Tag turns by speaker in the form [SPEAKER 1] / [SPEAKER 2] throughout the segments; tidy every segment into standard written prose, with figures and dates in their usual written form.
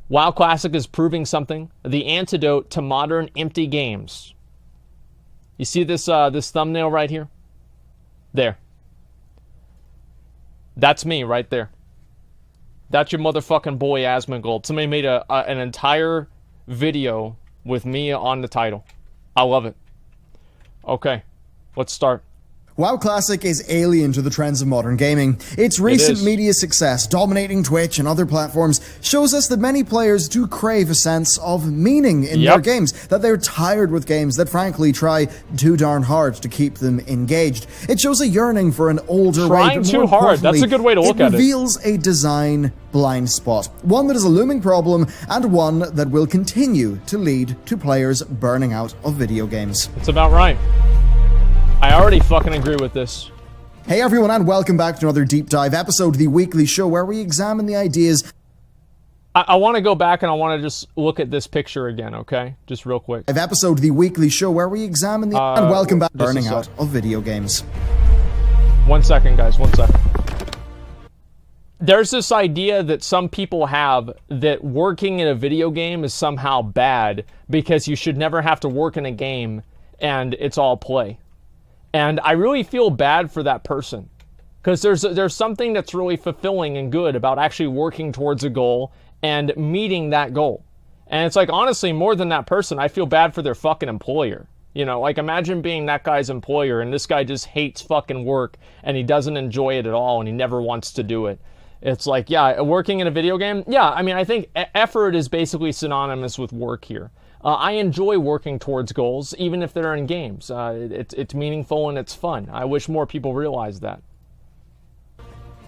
[SPEAKER 1] WoW Classic is proving something. The antidote to modern empty games. You see this this thumbnail right here? There. That's me right there. That's your motherfucking boy Asmongold. Somebody made an entire video with me on the title. I love it. Okay, let's start.
[SPEAKER 2] WoW Classic is alien to the trends of modern gaming. Its recent media success, dominating Twitch and other platforms, shows us that many players do crave a sense of meaning in their games, that they're tired with games that frankly try too darn hard to keep them engaged. It shows a yearning for an older way,
[SPEAKER 1] Trying too hard, that's a good way to look at it.
[SPEAKER 2] It reveals a design blind spot, one that is a looming problem and one that will continue to lead to players burning out of video games.
[SPEAKER 1] It's about right. I already fucking agree with this.
[SPEAKER 2] Hey everyone, and welcome back to another deep dive episode, the weekly show where we examine the ideas.
[SPEAKER 1] I want to go back and I want to just look at this picture again, okay? Just real quick.
[SPEAKER 2] Episode, the weekly show where we examine the and welcome back burning out of video games.
[SPEAKER 1] 1 second, guys, 1 second. There's this idea that some people have that working in a video game is somehow bad because you should never have to work in a game and it's all play. And I really feel bad for that person because there's something that's really fulfilling and good about actually working towards a goal and meeting that goal. And it's like, honestly, more than that person, I feel bad for their fucking employer. You know, like imagine being that guy's employer and this guy just hates fucking work and he doesn't enjoy it at all and he never wants to do it. It's like, yeah, working in a video game. Yeah, I mean, I think effort is basically synonymous with work here. I enjoy working towards goals, even if they're in games. It's meaningful and it's fun. I wish more people realize that.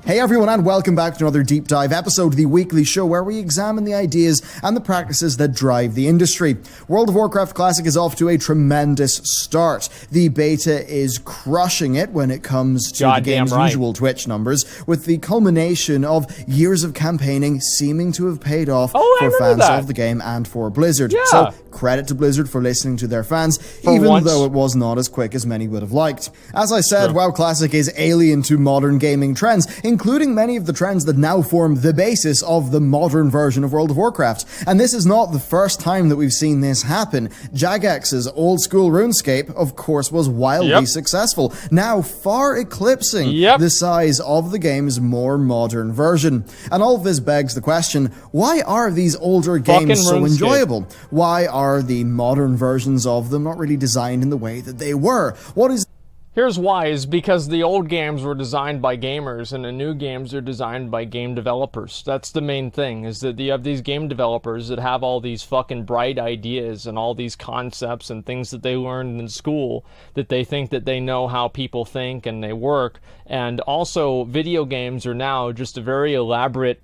[SPEAKER 2] Hey everyone, and welcome back to another deep dive episode, the weekly show where we examine the ideas and the practices that drive the industry. World of Warcraft Classic is off to a tremendous start. The beta is crushing it when it comes to the game's usual Twitch numbers, with the culmination of years of campaigning seeming to have paid off for fans of the game and for Blizzard.
[SPEAKER 1] Yeah.
[SPEAKER 2] So credit to Blizzard for listening to their fans, even though it was not as quick as many would have liked. As I said, WoW Classic is alien to modern gaming trends, including many of the trends that now form the basis of the modern version of World of Warcraft. And this is not the first time that we've seen this happen. Jagex's old school RuneScape, of course, was wildly successful, now far eclipsing the size of the game's more modern version. And all of this begs the question, why are these older games so enjoyable? Why are the modern versions of them not really designed in the way that they were? What is...
[SPEAKER 1] Here's why, is because the old games were designed by gamers and the new games are designed by game developers. That's the main thing, is that you have these game developers that have all these fucking bright ideas and all these concepts and things that they learned in school that they think that they know how people think and they work. And also, video games are now just a very elaborately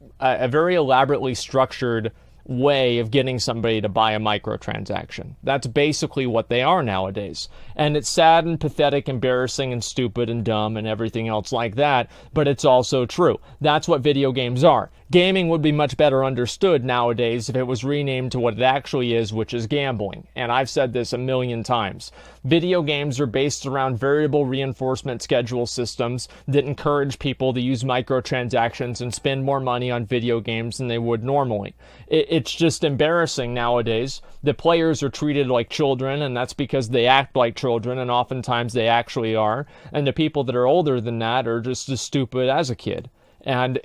[SPEAKER 1] structured way of getting somebody to buy a microtransaction. That's basically what they are nowadays. And it's sad and pathetic, embarrassing and stupid and dumb and everything else like that, but it's also true. That's what video games are. Gaming would be much better understood nowadays if it was renamed to what it actually is, which is gambling. And I've said this a million times. Video games are based around variable reinforcement schedule systems that encourage people to use microtransactions and spend more money on video games than they would normally. It's just embarrassing nowadays. The players are treated like children, and that's because they act like children, and oftentimes they actually are. And the people that are older than that are just as stupid as a kid. And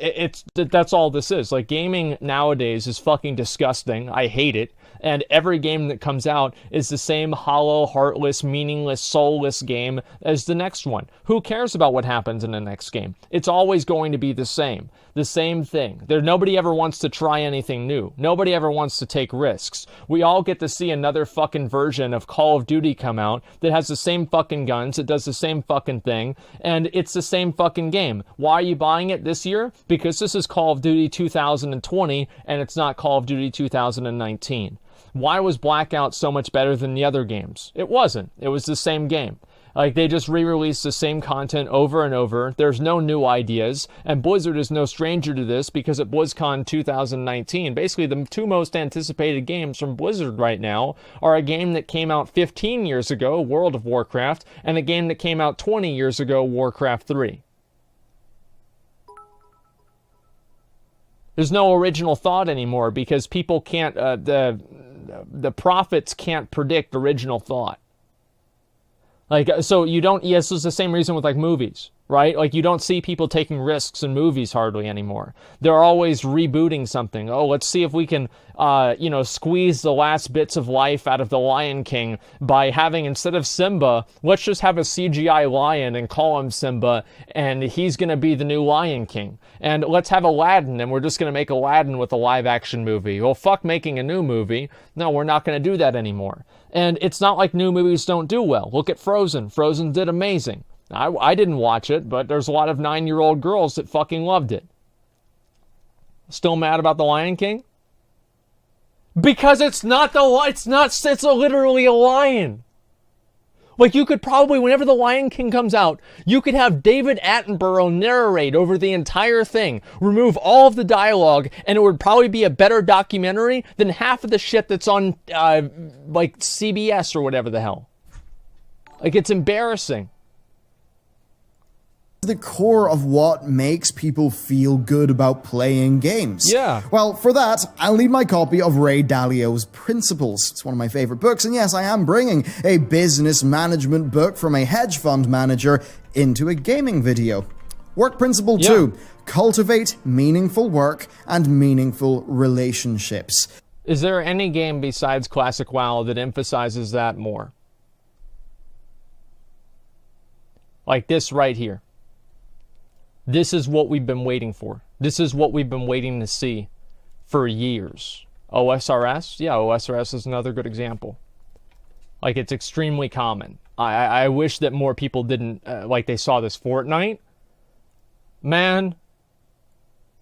[SPEAKER 1] that's all this is. Like, gaming nowadays is fucking disgusting. I hate it. And every game that comes out is the same hollow, heartless, meaningless, soulless game as the next one. Who cares about what happens in the next game? It's always going to be the same thing. Nobody ever wants to try anything new. Nobody ever wants to take risks. We all get to see another fucking version of Call of Duty come out that has the same fucking guns, it does the same fucking thing, and it's the same fucking game. Why are you buying it this year? Because this is Call of Duty 2020, and it's not Call of Duty 2019. Why was Blackout so much better than the other games? It wasn't. It was the same game. Like, they just re-released the same content over and over. There's no new ideas. And Blizzard is no stranger to this, because at BlizzCon 2019, basically the two most anticipated games from Blizzard right now are a game that came out 15 years ago, World of Warcraft, and a game that came out 20 years ago, Warcraft 3. There's no original thought anymore because people can't, the prophets can't predict original thought. Like, so you don't, yes, it's the same reason with like movies, right? Like you don't see people taking risks in movies hardly anymore. They're always rebooting something. Oh, let's see if we can, squeeze the last bits of life out of the Lion King by having, instead of Simba, let's just have a CGI lion and call him Simba, and he's going to be the new Lion King. And let's have Aladdin, and we're just going to make Aladdin with a live action movie. Well, fuck making a new movie. No, we're not going to do that anymore. And it's not like new movies don't do well. Look at Frozen. Frozen did amazing. I didn't watch it, but there's a lot of 9-year-old girls that fucking loved it. Still mad about The Lion King? Because it's literally a lion. Like, you could probably, whenever The Lion King comes out, you could have David Attenborough narrate over the entire thing, remove all of the dialogue, and it would probably be a better documentary than half of the shit that's on, like, CBS or whatever the hell. Like, it's embarrassing.
[SPEAKER 2] The core of what makes people feel good about playing games.
[SPEAKER 1] Yeah.
[SPEAKER 2] Well, for that, I'll need my copy of Ray Dalio's Principles. It's one of my favorite books, and yes, I am bringing a business management book from a hedge fund manager into a gaming video. Work Principle 2. Cultivate meaningful work and meaningful relationships.
[SPEAKER 1] Is there any game besides Classic WoW that emphasizes that more? Like this right here. This is what we've been waiting for. This is what we've been waiting to see for years. OSRS? Yeah, OSRS is another good example. Like, it's extremely common. I wish that more people didn't, like they saw this Fortnite. Man,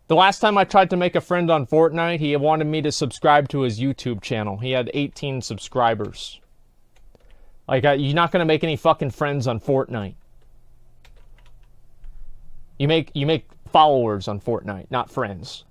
[SPEAKER 1] the last time I tried to make a friend on Fortnite, he wanted me to subscribe to his YouTube channel. He had 18 subscribers. Like, you're not going to make any fucking friends on Fortnite. You make followers on Fortnite, not friends.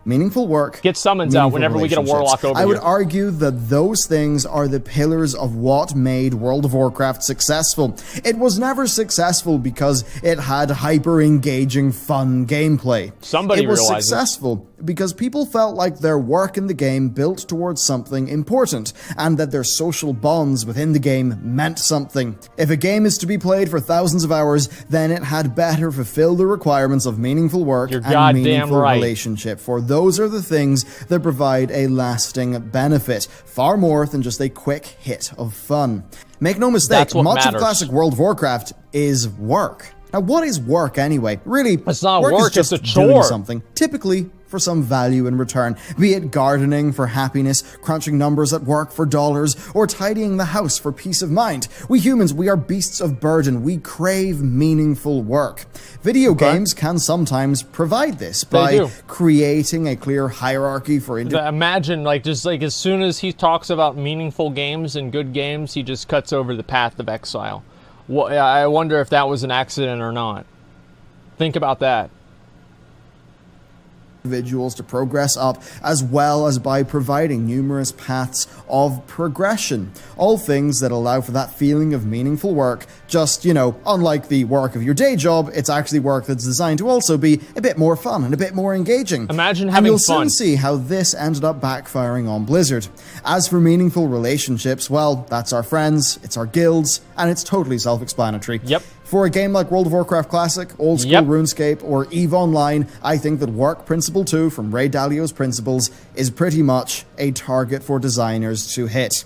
[SPEAKER 2] Meaningful work.
[SPEAKER 1] Get summons out whenever we get a warlock over here.
[SPEAKER 2] I would argue that those things are the pillars of what made World of Warcraft successful. It was never successful because it had hyper-engaging, fun gameplay.
[SPEAKER 1] Somebody realizes.
[SPEAKER 2] It was successful because people felt like their work in the game built towards something important, and that their social bonds within the game meant something. If a game is to be played for thousands of hours, then it had better fulfill the requirements of meaningful work and meaningful relationship. For those are the things that provide a lasting benefit, far more than just a quick hit of fun. Make no mistake, much of classic World of Warcraft is work. Now, what is work anyway? Really,
[SPEAKER 1] it's not work,
[SPEAKER 2] is just
[SPEAKER 1] it's a chore.
[SPEAKER 2] Doing something, typically for some value in return, be it gardening for happiness, crunching numbers at work for dollars, or tidying the house for peace of mind. We humans, we are beasts of burden. We crave meaningful work. Video games can sometimes provide this by creating a clear hierarchy for
[SPEAKER 1] imagine, like, just like as soon as he talks about meaningful games and good games, he just cuts over the path of exile. Well, I wonder if that was an accident or not. Think about that.
[SPEAKER 2] Individuals to progress up, as well as by providing numerous paths of progression. All things that allow for that feeling of meaningful work. Just, unlike the work of your day job, it's actually work that's designed to also be a bit more fun and a bit more engaging.
[SPEAKER 1] Imagine having fun. And
[SPEAKER 2] you'll soon see how this ended up backfiring on Blizzard. As for meaningful relationships, well, that's our friends, it's our guilds, and it's totally self-explanatory.
[SPEAKER 1] Yep.
[SPEAKER 2] For a game like World of Warcraft Classic, Old School RuneScape, or EVE Online, I think that Work Principle 2 from Ray Dalio's Principles is pretty much a target for designers to hit.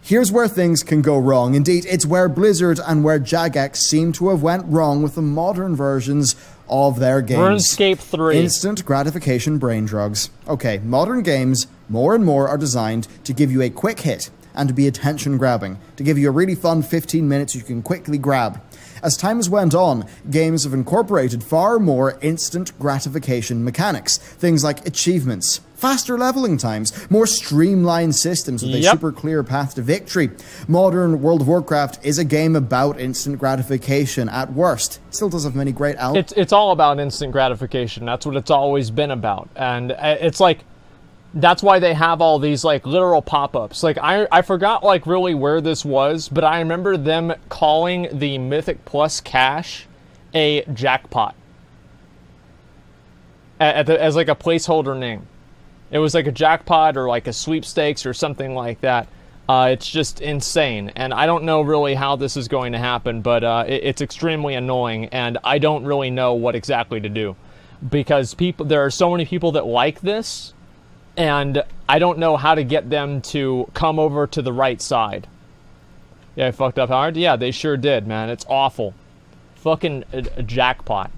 [SPEAKER 2] Here's where things can go wrong. Indeed, it's where Blizzard and where Jagex seem to have went wrong with the modern versions of their games.
[SPEAKER 1] RuneScape 3.
[SPEAKER 2] Instant gratification brain drugs. Okay, modern games, more and more, are designed to give you a quick hit and to be attention-grabbing, to give you a really fun 15 minutes you can quickly grab. As time has went on, games have incorporated far more instant gratification mechanics. Things like achievements, faster leveling times, more streamlined systems with a super clear path to victory. Modern World of Warcraft is a game about instant gratification at worst. It still does have many great elements.
[SPEAKER 1] It's all about instant gratification. That's what it's always been about. And it's like, that's why they have all these, like, literal pop-ups. Like, I forgot, like, really where this was, but I remember them calling the Mythic Plus cache a jackpot. as like a placeholder name. It was like a jackpot or like a sweepstakes or something like that. It's just insane, and I don't know really how this is going to happen, but it's extremely annoying, and I don't really know what exactly to do, because there are so many people that like this, and I don't know how to get them to come over to the right side. Yeah, I fucked up hard. Yeah, they sure did, man. It's awful. Fucking a jackpot.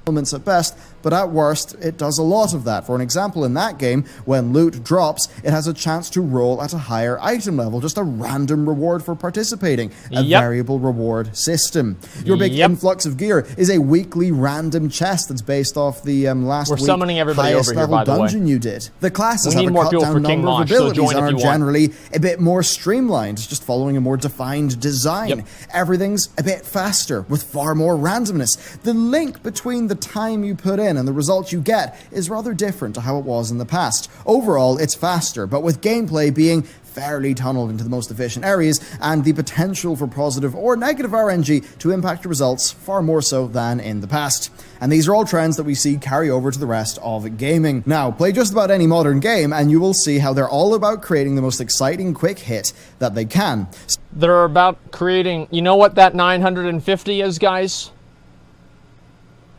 [SPEAKER 2] Elements at best, but at worst, it does a lot of that. For an example, in that game, when loot drops, it has a chance to roll at a higher item level, just a random reward for participating, a variable reward system. Your big influx of gear is a weekly random chest that's based off the last week's highest level dungeon you did. The classes have a cut down number of abilities and are generally a bit more streamlined, just following a more defined design. Everything's a bit faster, with far more randomness. The link between the time you put in and the result you get is rather different to how it was in the past. Overall, it's faster, but with gameplay being fairly tunneled into the most efficient areas and the potential for positive or negative RNG to impact your results far more so than in the past. And these are all trends that we see carry over to the rest of gaming. Now, play just about any modern game and you will see how they're all about creating the most exciting quick hit that they can.
[SPEAKER 1] They're about creating, you know what that 950 is, guys?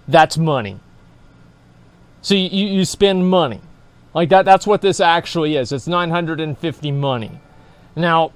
[SPEAKER 1] That's money. So you spend money. Like that's what this actually is. It's 950 money. Now,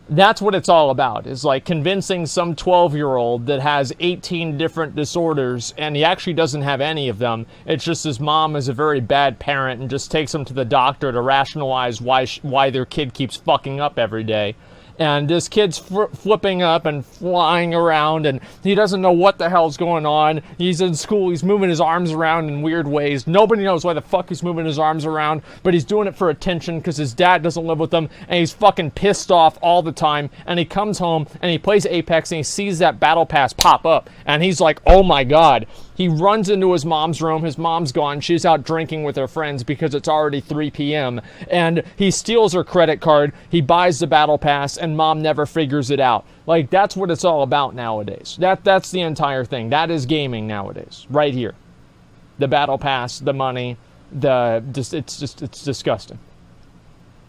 [SPEAKER 1] that's what it's all about. Is like convincing some 12-year-old that has 18 different disorders and he actually doesn't have any of them. It's just his mom is a very bad parent and just takes him to the doctor to rationalize why their kid keeps fucking up every day. And this kid's flipping up and flying around, and he doesn't know what the hell's going on. He's in school, he's moving his arms around in weird ways. Nobody knows why the fuck he's moving his arms around, but he's doing it for attention because his dad doesn't live with him, and he's fucking pissed off all the time. And he comes home, and he plays Apex, and he sees that battle pass pop up, and he's like, oh my god. He runs into his mom's room. His mom's gone. She's out drinking with her friends because it's already 3 p.m. And he steals her credit card. He buys the battle pass, and mom never figures it out. Like, that's what it's all about nowadays. That's the entire thing. That is gaming nowadays. Right here. The battle pass, the money, it's disgusting.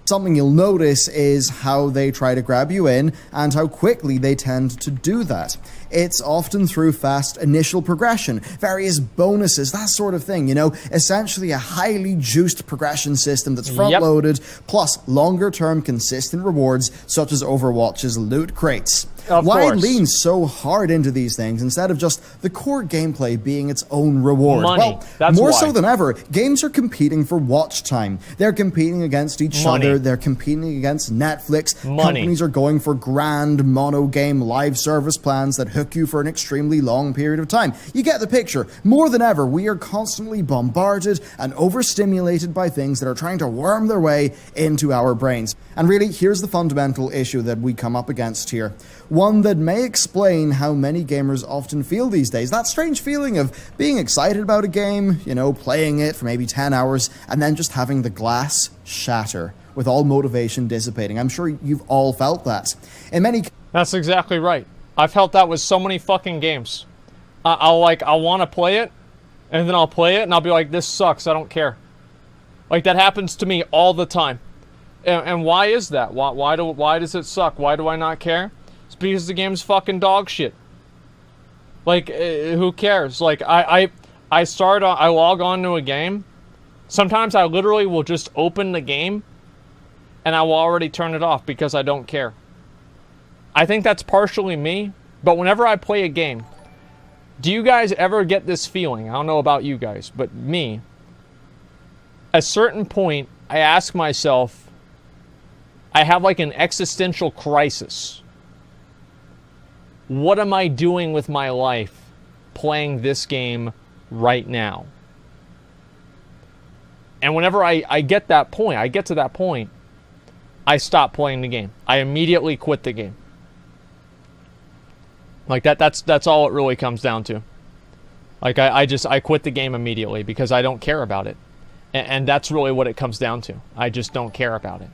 [SPEAKER 2] Something you'll notice is how they try to grab you in and how quickly they tend to do that. It's often through fast initial progression, various bonuses, that sort of thing, you know, essentially a highly juiced progression system that's front-loaded, plus longer-term consistent rewards such as Overwatch's loot crates. Why it leans so hard into these things instead of just the core gameplay being its own reward?
[SPEAKER 1] Money.
[SPEAKER 2] Well, more so than ever, games are competing for watch time. They're competing against each other. They're competing against Netflix. Companies are going for grand mono-game live service plans that hook you for an extremely long period of time. You get the picture. More than ever, we are constantly bombarded and overstimulated by things that are trying to worm their way into our brains. And really, here's the fundamental issue that we come up against here. One that may explain how many gamers often feel these days. That strange feeling of being excited about a game, you know, playing it for maybe 10 hours, and then just having the glass shatter with all motivation dissipating. I'm sure you've all felt that.
[SPEAKER 1] That's exactly right. I've felt that with so many fucking games. I'll want to play it, and then I'll play it, and I'll be like, this sucks, I don't care. Like, that happens to me all the time. And why is that? Why does it suck? Why do I not care? It's because the game's fucking dog shit. Like, who cares? Like, I log on to a game. Sometimes I literally will just open the game, and I will already turn it off because I don't care. I think that's partially me, but whenever I play a game, do you guys ever get this feeling? I don't know about you guys, but me. At a certain point, I ask myself, I have like an existential crisis. What am I doing with my life playing this game right now? And whenever I get to that point, I stop playing the game. I immediately quit the game. Like that's all it really comes down to. Like I quit the game immediately because I don't care about it. And that's really what it comes down to. I just don't care about it.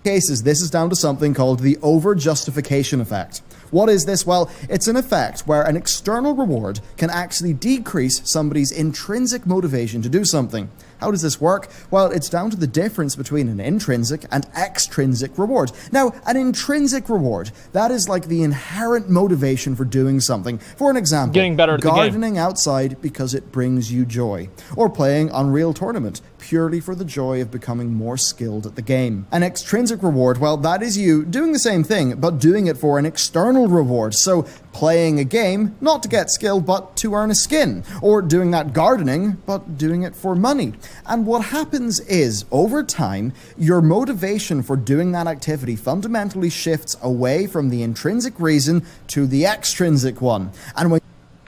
[SPEAKER 2] Cases, this is down to something called the over-justification effect, What is this? Well, it's an effect where an external reward can actually decrease somebody's intrinsic motivation to do something. How does this work? Well, it's down to the difference between an intrinsic and extrinsic reward. Now, an intrinsic reward, that is like the inherent motivation for doing something. For an example,
[SPEAKER 1] getting better at the game.
[SPEAKER 2] Gardening outside because it brings you joy, or playing Unreal Tournament purely for the joy of becoming more skilled at the game. An extrinsic reward, well, that is you doing the same thing, but doing it for an external reward. So playing a game, not to get skill, but to earn a skin, or doing that gardening, but doing it for money. And what happens is, over time, your motivation for doing that activity fundamentally shifts away from the intrinsic reason to the extrinsic one. And when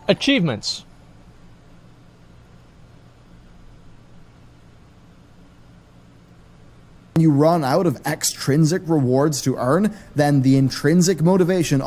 [SPEAKER 1] achievements.
[SPEAKER 2] you run out of extrinsic rewards to earn, then the intrinsic motivation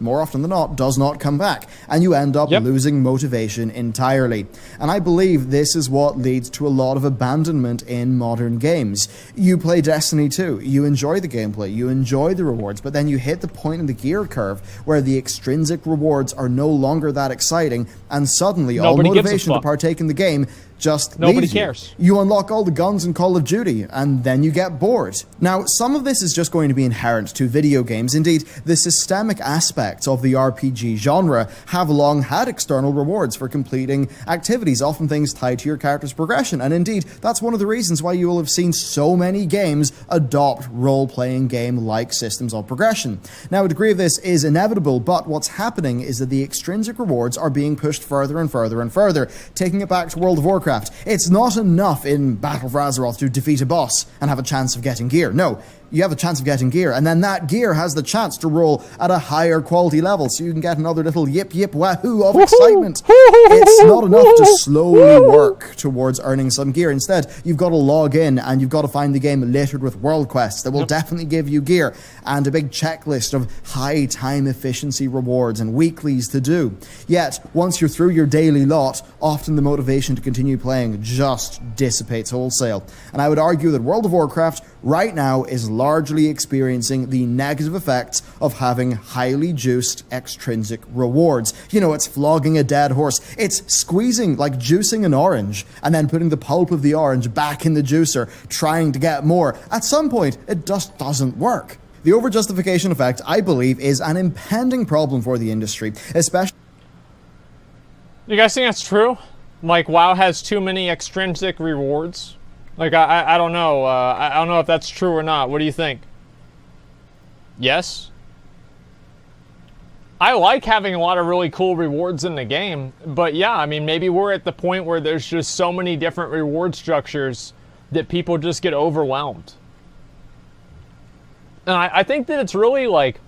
[SPEAKER 2] more often than not, does not come back, and you end up losing motivation entirely. And I believe this is what leads to a lot of abandonment in modern games. You play Destiny 2, you enjoy the gameplay, you enjoy the rewards, but then you hit the point in the gear curve where the extrinsic rewards are no longer that exciting, and suddenly all motivation to partake in the game just
[SPEAKER 1] nobody
[SPEAKER 2] leaves
[SPEAKER 1] cares.
[SPEAKER 2] You unlock all the guns in Call of Duty, and then you get bored. Now, some of this is just going to be inherent to video games. Indeed, the systemic aspects of the RPG genre have long had external rewards for completing activities, often things tied to your character's progression. And indeed, that's one of the reasons why you will have seen so many games adopt role-playing game-like systems of progression. Now, a degree of this is inevitable, but what's happening is that the extrinsic rewards are being pushed further and further and further. Taking it back to World of Warcraft, it's not enough in Battle for Azeroth to defeat a boss and have a chance of getting gear. No, you have a chance of getting gear, and then that gear has the chance to roll at a higher quality level, so you can get another little yip yip wahoo of excitement. It's not enough to slowly work towards earning some gear. Instead, you've got to log in, and you've got to find the game littered with world quests that will definitely give you gear, and a big checklist of high time efficiency rewards and weeklies to do. Yet, once you're through your daily lot, often the motivation to continue playing just dissipates wholesale. And I would argue that World of Warcraft right now is largely experiencing the negative effects of having highly juiced extrinsic rewards. You know, it's flogging a dead horse. It's squeezing, like juicing an orange, and then putting the pulp of the orange back in the juicer, trying to get more. At some point, it just doesn't work. The overjustification effect, I believe, is an impending problem for the industry, especially...
[SPEAKER 1] You guys think that's true? Like, WoW has too many extrinsic rewards? Like, I don't know. I don't know if that's true or not. What do you think? Yes? I like having a lot of really cool rewards in the game, but yeah, I mean, maybe we're at the point where there's just so many different reward structures that people just get overwhelmed. And I think that it's really like,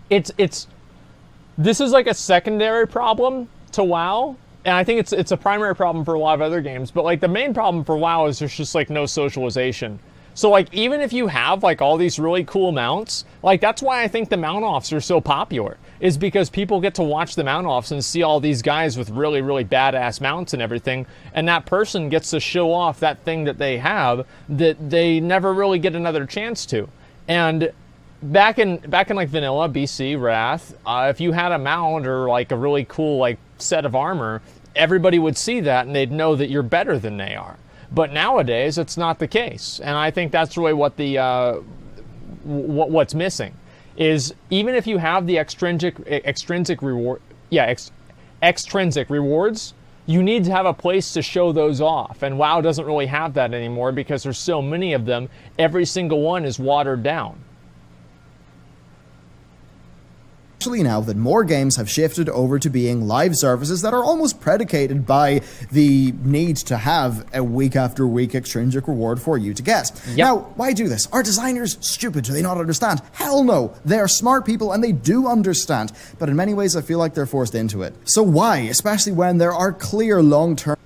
[SPEAKER 1] this is like a secondary problem to WoW. And I think it's a primary problem for a lot of other games, but like the main problem for WoW is there's just like no socialization. So like even if you have like all these really cool mounts, like that's why I think the mount offs are so popular, is because people get to watch the mount offs and see all these guys with really, really badass mounts and everything, and that person gets to show off that thing that they have that they never really get another chance to. And back in like vanilla BC Wrath, if you had a mount or like a really cool like set of armor, everybody would see that and they'd know that you're better than they are. But nowadays, it's not the case, and I think that's really what the what's missing is, even if you have the extrinsic rewards, you need to have a place to show those off, and WoW doesn't really have that anymore because there's so many of them. Every single one is watered down.
[SPEAKER 2] Especially now that more games have shifted over to being live services that are almost predicated by the need to have a week after week extrinsic reward for you to get.
[SPEAKER 1] Yep.
[SPEAKER 2] Now, why do this? Are designers stupid? Do they not understand? Hell no. They are smart people and they do understand, but in many ways I feel like they're forced into it. So why? Especially when there are clear long-term...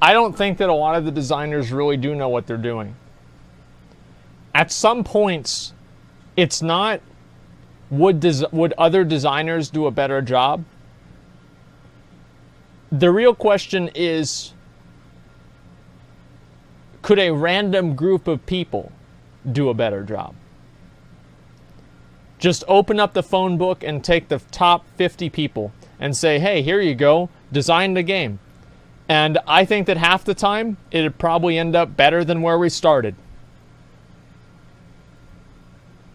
[SPEAKER 1] I don't think that a lot of the designers really do know what they're doing. At some points, it's not... Would other designers do a better job? The real question is, could a random group of people do a better job? Just open up the phone book and take the top 50 people and say, hey, here you go, design the game. And I think that half the time, it'd probably end up better than where we started.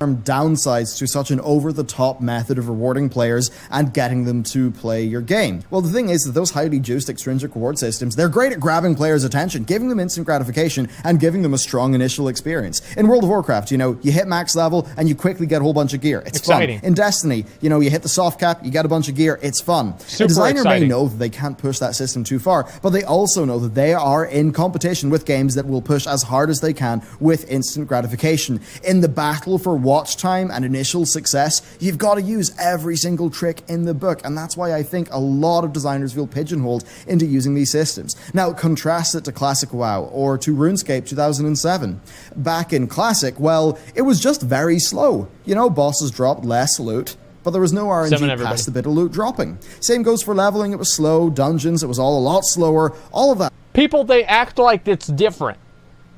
[SPEAKER 2] Downsides to such an over-the-top method of rewarding players and getting them to play your game? Well, the thing is that those highly juiced extrinsic reward systems, they're great at grabbing players' attention, giving them instant gratification, and giving them a strong initial experience. In World of Warcraft, you hit max level and you quickly get a whole bunch of gear. It's
[SPEAKER 1] exciting.
[SPEAKER 2] Fun. In Destiny, you hit the soft cap, you get a bunch of gear. It's fun.
[SPEAKER 1] Super
[SPEAKER 2] a designer
[SPEAKER 1] exciting.
[SPEAKER 2] may know that they can't push that system too far, but they also know that they are in competition with games that will push as hard as they can with instant gratification. In the battle for watch time and initial success, you've got to use every single trick in the book, and that's why I think a lot of designers feel pigeonholed into using these systems. Now, contrast it to Classic WoW or to RuneScape 2007. Back in Classic, well, it was just very slow. Bosses dropped less loot, but there was no RNG past the bit of loot dropping. Same goes for leveling, it was slow. Dungeons, it was all a lot slower. All of that.
[SPEAKER 1] People, they act like it's different.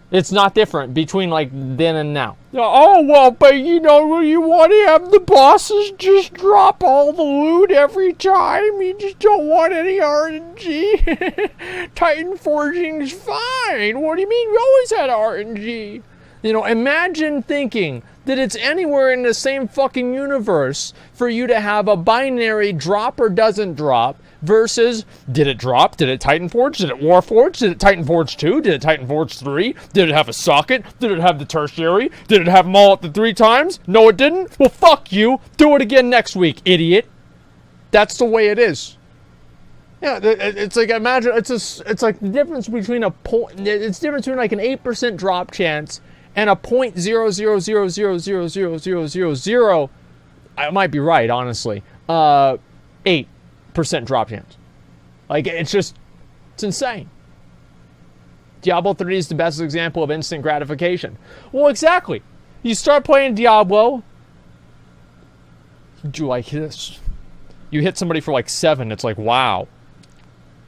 [SPEAKER 1] It's not different between like then and now. Oh, well, but you want to have the bosses just drop all the loot every time. You just don't want any RNG. Titan forging's fine. What do you mean? We always had RNG. Imagine thinking that it's anywhere in the same fucking universe for you to have a binary drop or doesn't drop versus did it drop? Did it Titan Forge? Did it Warforge? Did it Titan Forge 2? Did it Titan Forge 3? Did it have a socket? Did it have the tertiary? Did it have them all at the 3 times? No, it didn't? Well, fuck you. Do it again next week, idiot. That's the way it is. Yeah, it's like, imagine, it's like the difference between it's the difference between like an 8% drop chance and a 0.000000000, I might be right, honestly, 8% drop chance. Like, it's insane. Diablo 3 is the best example of instant gratification. Well, exactly. You start playing Diablo, you do like this. You hit somebody for like 7, it's like, wow.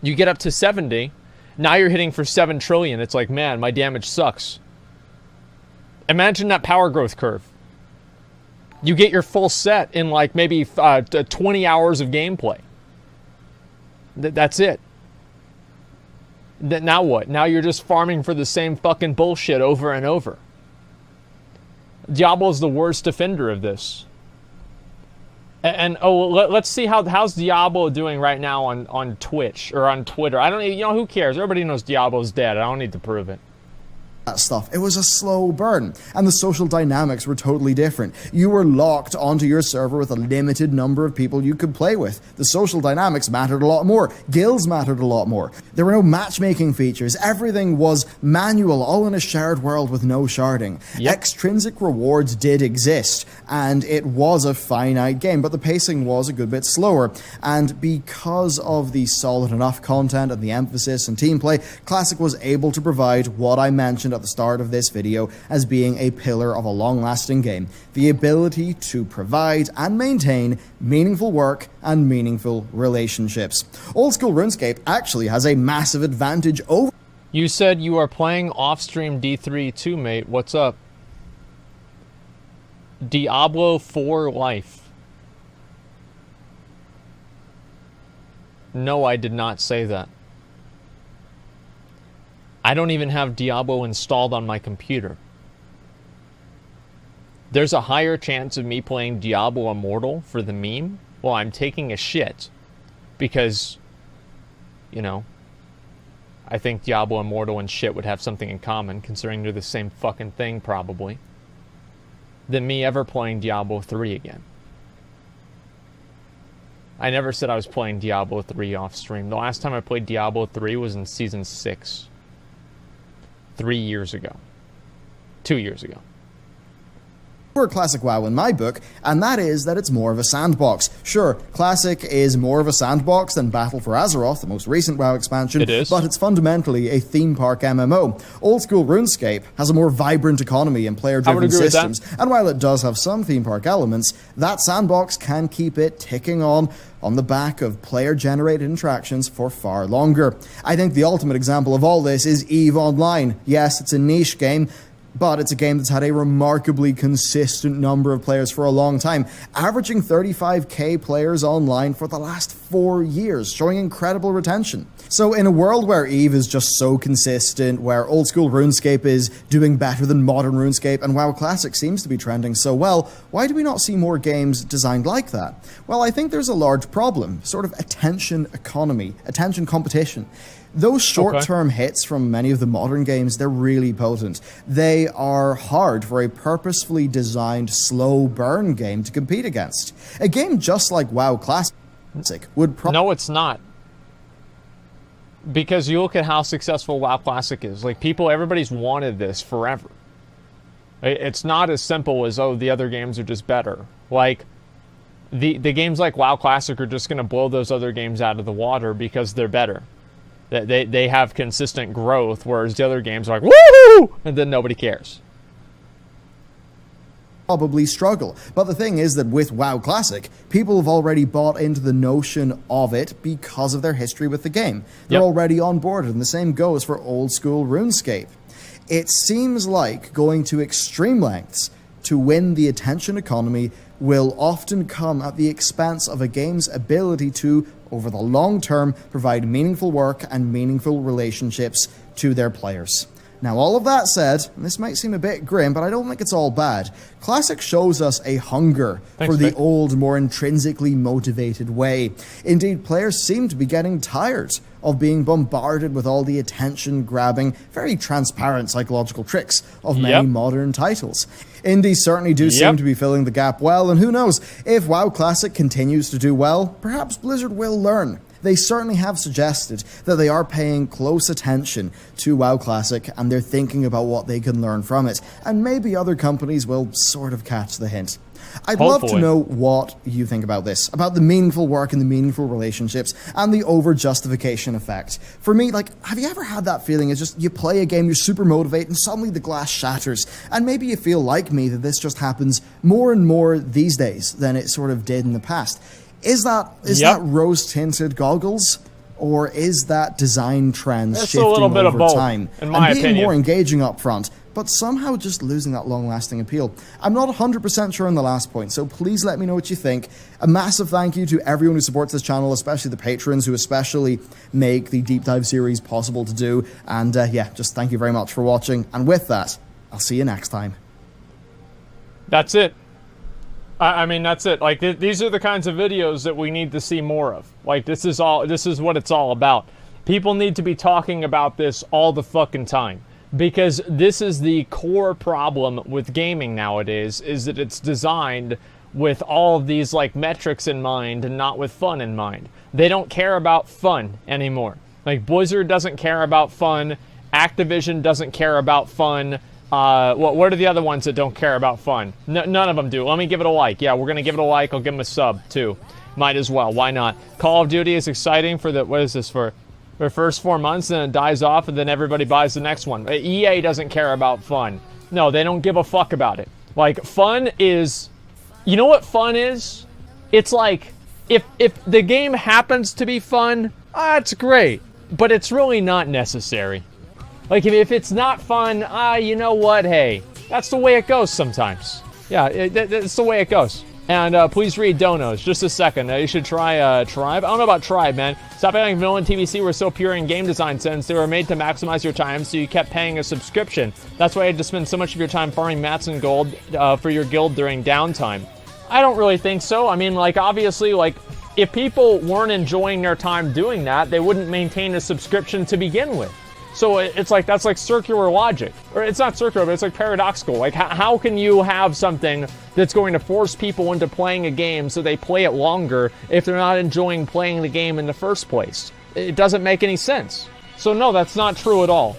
[SPEAKER 1] You get up to 70, now you're hitting for 7 trillion, it's like, man, my damage sucks. Imagine that power growth curve. You get your full set in like maybe 20 hours of gameplay. That's it. Now what? Now you're just farming for the same fucking bullshit over and over. Diablo's the worst offender of this. Let's see how's Diablo doing right now on Twitch or on Twitter. I don't even, who cares? Everybody knows Diablo's dead. I don't need to prove it.
[SPEAKER 2] Stuff. It was a slow burn, and the social dynamics were totally different. You were locked onto your server with a limited number of people you could play with. The social dynamics mattered a lot more. Guilds mattered a lot more. There were no matchmaking features. Everything was manual, all in a shared world with no sharding. Yep. Extrinsic rewards did exist, and it was a finite game, but the pacing was a good bit slower. And because of the solid enough content and the emphasis and team play, Classic was able to provide what I mentioned at the start of this video as being a pillar of a long-lasting game: the ability to provide and maintain meaningful work and meaningful relationships. Old school RuneScape actually has a massive advantage over...
[SPEAKER 1] You said you are playing off-stream D3 too, mate. What's up? Diablo 4 life. No, I did not say that. I don't even have Diablo installed on my computer. There's a higher chance of me playing Diablo Immortal for the meme while I'm taking a shit. Because, I think Diablo Immortal and shit would have something in common, considering they're the same fucking thing, probably, than me ever playing Diablo 3 again. I never said I was playing Diablo 3 off stream. The last time I played Diablo 3 was in Season 6. 3 years ago. 2 years ago.
[SPEAKER 2] Classic WoW in my book, and that is that it's more of a sandbox. Sure, Classic is more of a sandbox than Battle for Azeroth, the most recent WoW expansion,
[SPEAKER 1] it is.
[SPEAKER 2] But it's fundamentally a theme park MMO. Old school RuneScape has a more vibrant economy and player-driven systems, and while it does have some theme park elements, that sandbox can keep it ticking on the back of player-generated interactions for far longer. I think the ultimate example of all this is EVE Online. Yes, it's a niche game, But it's a game that's had a remarkably consistent number of players for a long time, averaging 35k players online for the last 4 years, showing incredible retention. So in a world where EVE is just so consistent, where old school RuneScape is doing better than modern RuneScape, and WoW Classic seems to be trending so well, why do we not see more games designed like that? Well, I think there's a large problem, sort of attention economy, attention competition. Those short-term hits from many of the modern games, they're really potent. They are hard for a purposefully designed slow burn game to compete against. A game just like WoW Classic would probably...
[SPEAKER 1] No, it's not. Because you look at how successful WoW Classic is. Like, everybody's wanted this forever. It's not as simple as, oh, the other games are just better. Like, the games like WoW Classic are just going to blow those other games out of the water because they're better. They have consistent growth, whereas the other games are like, woohoo! And then nobody cares.
[SPEAKER 2] Probably struggle. But the thing is that with WoW Classic, people have already bought into the notion of it because of their history with the game. They're already on board, and the same goes for old school RuneScape. It seems like going to extreme lengths to win the attention economy will often come at the expense of a game's ability to, over the long term, provide meaningful work and meaningful relationships to their players. Now, all of that said, and this might seem a bit grim, but I don't think it's all bad. Classic shows us a hunger for the old, more intrinsically motivated way. Indeed, players seem to be getting tired of being bombarded with all the attention-grabbing, very transparent psychological tricks of many modern titles. Indies certainly do seem to be filling the gap well, and who knows, if WoW Classic continues to do well, perhaps Blizzard will learn. They certainly have suggested that they are paying close attention to WoW Classic and they're thinking about what they can learn from it, and maybe other companies will sort of catch the hint. I'd love to know what you think about this, about the meaningful work and the meaningful relationships and the over-justification effect. For me, like, have you ever had that feeling? It's just you play a game, you're super motivated, and suddenly the glass shatters. And maybe you feel like me that this just happens more and more these days than it sort of did in the past. Is that rose-tinted goggles, or is that design trends shifting over time
[SPEAKER 1] in my
[SPEAKER 2] and being
[SPEAKER 1] opinion.
[SPEAKER 2] more engaging up front, but somehow just losing that long-lasting appeal? I'm not 100% sure on the last point, so please let me know what you think. A massive thank you to everyone who supports this channel, especially the patrons who especially make the deep dive series possible to do. And just thank you very much for watching. And with that, I'll see you next time.
[SPEAKER 1] That's it. I mean, that's it. Like, these are the kinds of videos that we need to see more of. Like, this is what it's all about. People need to be talking about this all the fucking time. Because this is the core problem with gaming nowadays, is that it's designed with all of these, like, metrics in mind and not with fun in mind. They don't care about fun anymore. Like, Blizzard doesn't care about fun. Activision doesn't care about fun. What are the other ones that don't care about fun? None of them do. Let me give it a like. Yeah, we're going to give it a like. I'll give them a sub, too. Might as well. Why not? Call of Duty is exciting for the... What is this for? For the first 4 months, then it dies off, and then everybody buys the next one. EA doesn't care about fun. No, they don't give a fuck about it. Like, fun is... You know what fun is? It's like, if the game happens to be fun, that's great. But it's really not necessary. Like, if it's not fun, you know what, hey, that's the way it goes sometimes. Yeah, that's the way it goes. And please read Donos. Just a second. You should try Tribe. I don't know about Tribe, man. Stop paying Vanilla and TVC were so pure in game design sense. They were made to maximize your time, so you kept paying a subscription. That's why you had to spend so much of your time farming Asmongold for your guild during downtime. I don't really think so. I mean, like, obviously, like, if people weren't enjoying their time doing that, they wouldn't maintain a subscription to begin with. So it's like, that's like circular logic. Or it's not circular, but it's like paradoxical. Like, how can you have something that's going to force people into playing a game so they play it longer if they're not enjoying playing the game in the first place? It doesn't make any sense. So no, that's not true at all.